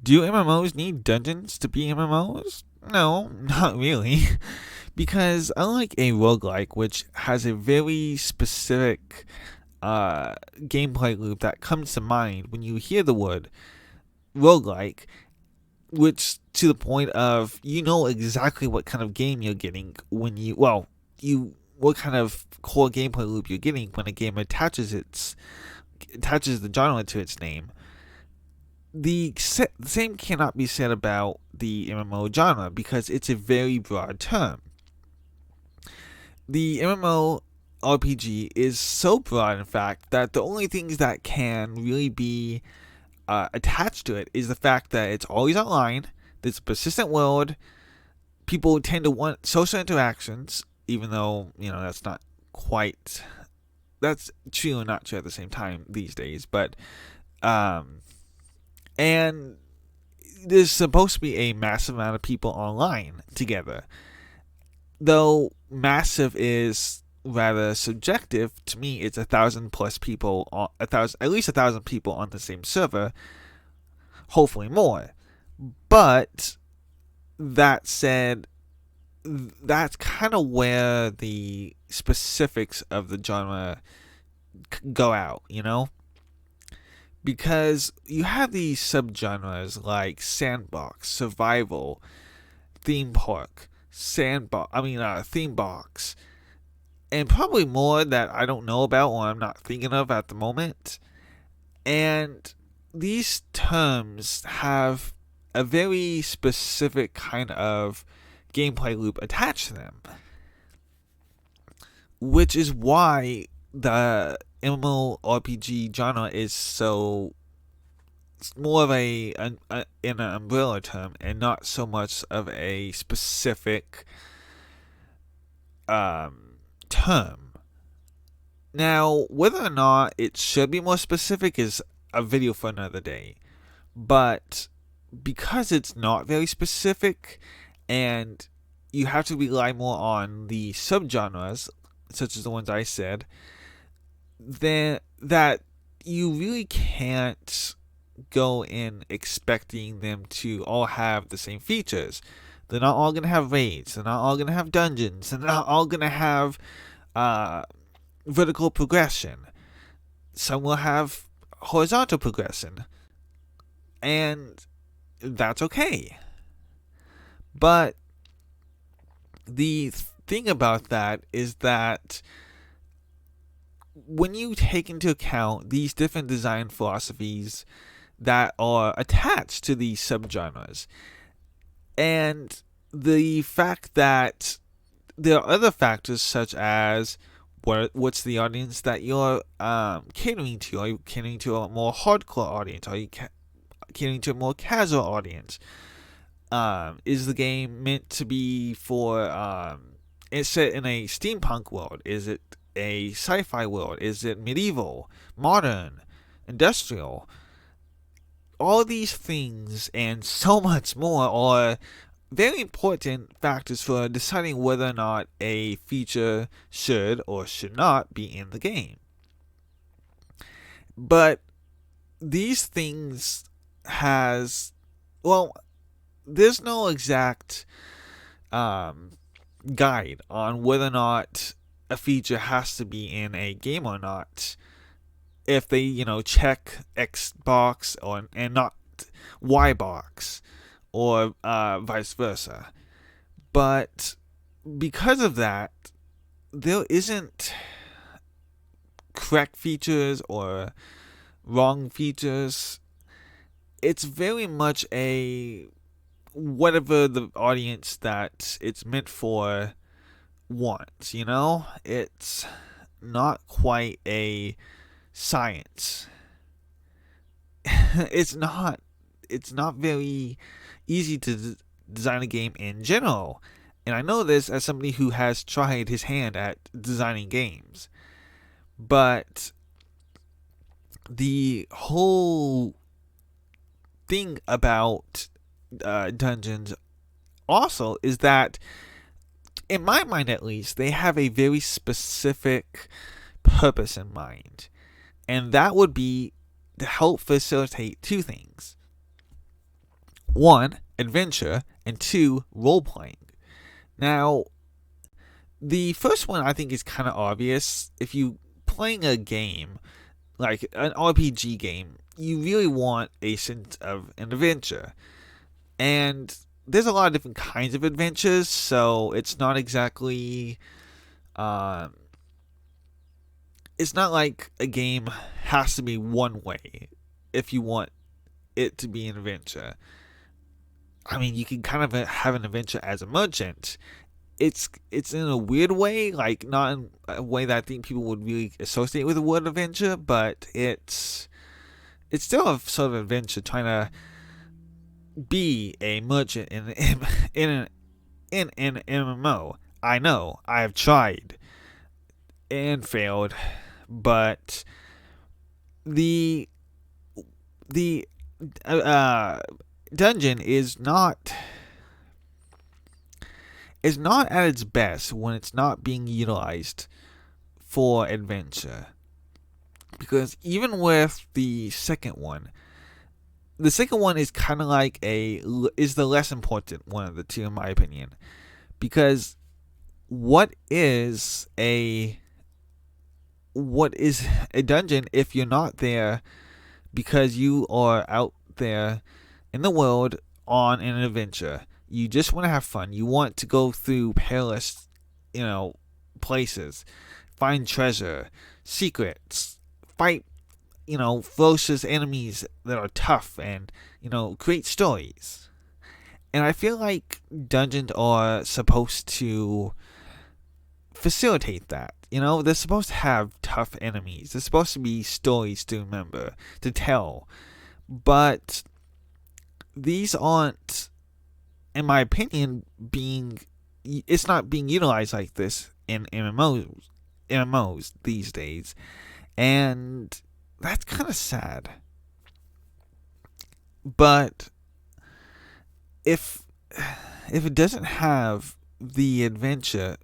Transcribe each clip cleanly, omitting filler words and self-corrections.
Do MMOs need dungeons to be MMOs? No, not really. Because unlike a roguelike, which has a very specific gameplay loop that comes to mind when you hear the word roguelike, which to the point of you know exactly what kind of game you're getting when you what kind of core gameplay loop you're getting when a game attaches the genre to its name. The same cannot be said about the MMO genre because it's a very broad term. The MMORPG is so broad, in fact, that the only things that can really be attached to it is the fact that it's always online, there's a persistent world, people tend to want social interactions, even though, that's not quite. That's true and not true at the same time these days, but. And there's supposed to be a massive amount of people online together. Though massive is rather subjective, to me it's 1,000 plus people, at least 1,000 people on the same server, hopefully more. But that said, that's kind of where the specifics of the genre go out, because you have these subgenres like sandbox, survival, theme park, theme box, and probably more that I don't know about or I'm not thinking of at the moment. And these terms have a very specific kind of gameplay loop attached to them, which is why the MMORPG genre is so more of an umbrella term and not so much of a specific term. Now, whether or not it should be more specific is a video for another day. But because it's not very specific and you have to rely more on the subgenres, such as the ones I said, then that you really can't go in expecting them to all have the same features. They're not all going to have raids. They're not all going to have dungeons. They're not all going to have vertical progression. Some will have horizontal progression. And that's okay. But the thing about that is that when you take into account these different design philosophies that are attached to these subgenres, and the fact that there are other factors such as what's the audience that you're catering to? Are you catering to a more hardcore audience? Are you catering to a more casual audience? Is the game meant to be for it's set in a steampunk world? Is it a sci-fi world? Is it medieval, modern, industrial? All these things and so much more are very important factors for deciding whether or not a feature should or should not be in the game. But these things there's no exact guide on whether or not a feature has to be in a game or not. If they, check X box and not Y box, or vice versa. But because of that, there isn't correct features or wrong features. It's very much a whatever the audience that it's meant for wants, It's not quite a science. it's not very easy to design a game in general. And I know this as somebody who has tried his hand at designing games. But the whole thing about dungeons also is that, in my mind at least, they have a very specific purpose in mind. And that would be to help facilitate two things. one, adventure, and two, role playing. Now, the first one I think is kind of obvious. If you playing a game like an RPG game, you really want a sense of an adventure. And there's a lot of different kinds of adventures, so it's not exactly it's not like a game has to be one way if you want it to be an adventure. I mean, you can kind of have an adventure as a merchant. It's in a weird way, like not in a way that I think people would really associate with the word adventure, but it's still a sort of adventure trying to be a merchant in an MMO. I know I have tried and failed, but the the dungeon is not at its best when it's not being utilized for adventure. Because even with the second one is kind of like is the less important one of the two, in my opinion. Because what is a dungeon if you're not there because you are out there in the world on an adventure? You just want to have fun. You want to go through perilous, places, find treasure, secrets, fight, ferocious enemies that are tough, and, create stories. And I feel like dungeons are supposed to facilitate that. They're supposed to have tough enemies. They're supposed to be stories to remember, to tell. But these aren't, in my opinion, it's not being utilized like this in MMOs these days. And that's kind of sad. But if it doesn't have the adventure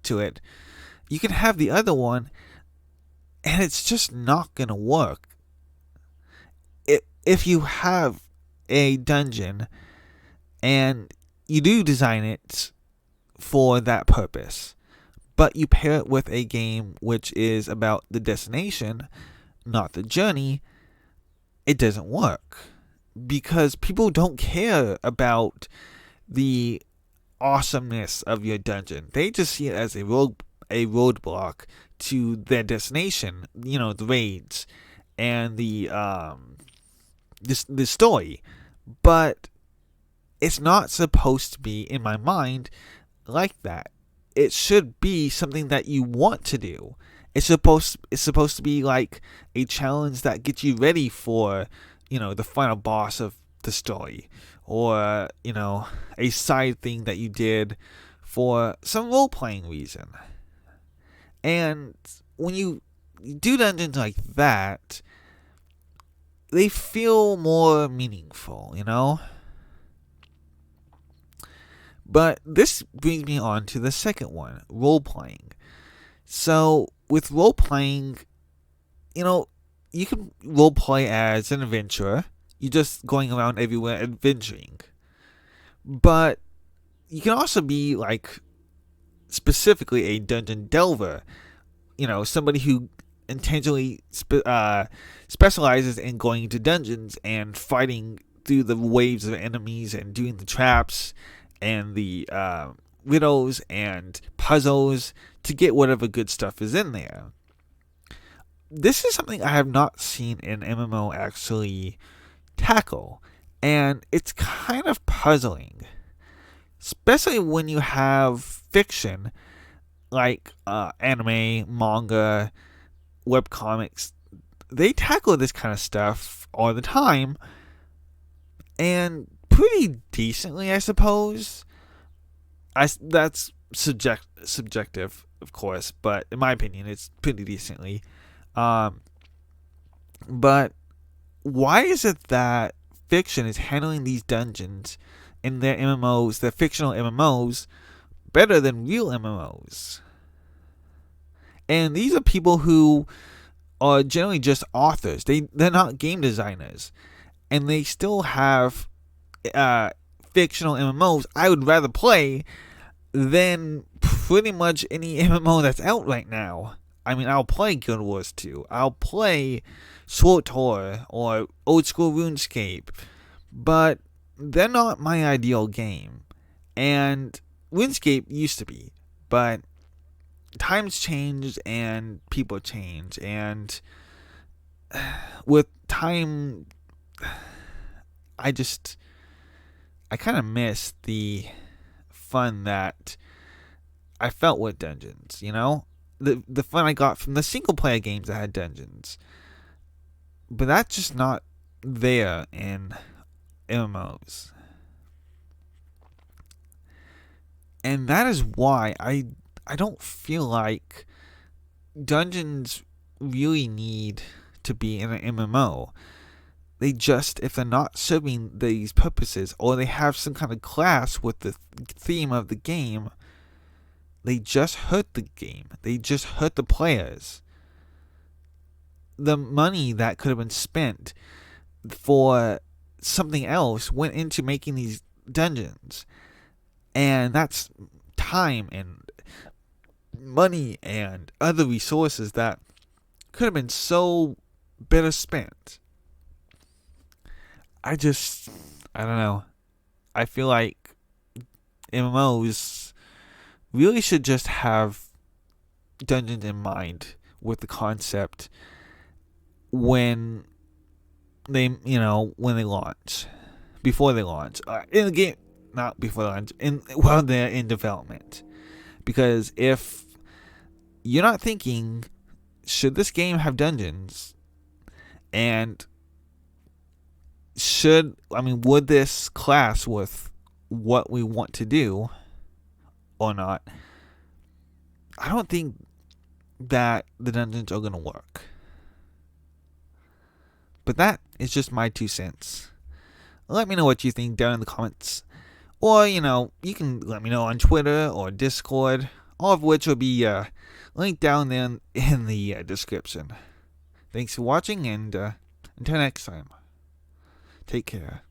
to it, you can have the other one and it's just not going to work. If you have a dungeon and you do design it for that purpose, but you pair it with a game which is about the destination, not the journey, it doesn't work. Because people don't care about the awesomeness of your dungeon. They just see it as a roadblock to their destination, the raids and the story. But it's not supposed to be, in my mind, like that. It should be something that you want to do. It's supposed to be like a challenge that gets you ready for, the final boss of the story, or a side thing that you did for some role playing reason. And when you do dungeons like that, they feel more meaningful, But this brings me on to the second one, role playing. So with role playing, you can role play as an adventurer. You're just going around everywhere adventuring. But you can also be like specifically a dungeon delver. Somebody who intentionally specializes in going into dungeons and fighting through the waves of enemies and doing the traps and the riddles and puzzles to get whatever good stuff is in there. This is something I have not seen an MMO actually tackle, and it's kind of puzzling, especially when you have fiction like anime, manga, webcomics. They tackle this kind of stuff all the time, and pretty decently, I suppose. That's subjective, of course, but in my opinion, it's pretty decently. But why is it that fiction is handling these dungeons in their MMOs, their fictional MMOs, better than real MMOs? And these are people who are generally just authors. They're not game designers, and they still have fictional MMOs I would rather play than pretty much any MMO that's out right now. I mean, I'll play Guild Wars 2. I'll play SWTOR or old school RuneScape. But they're not my ideal game. And RuneScape used to be. But times change and people change. And with time, I kind of miss the fun that I felt with dungeons, you know? The fun I got from the single player games that had dungeons. But that's just not there in MMOs. And that is why I don't feel like dungeons really need to be in an MMO. They just, if they're not serving these purposes, or they have some kind of clash with the theme of the game, they just hurt the game. They just hurt the players. The money that could have been spent for something else went into making these dungeons. And that's time and money and other resources that could have been so better spent. I don't know. I feel like MMOs really should just have dungeons in mind with the concept when they launch. Before they launch. In the game, not before they launch, while they're in development. Because if you're not thinking, should this game have dungeons? And would this clash with what we want to do or not? I don't think that the dungeons are going to work. But that is just my 2 cents. Let me know what you think down in the comments. Or, you can let me know on Twitter or Discord. All of which will be linked down there in the description. Thanks for watching, and until next time, take care.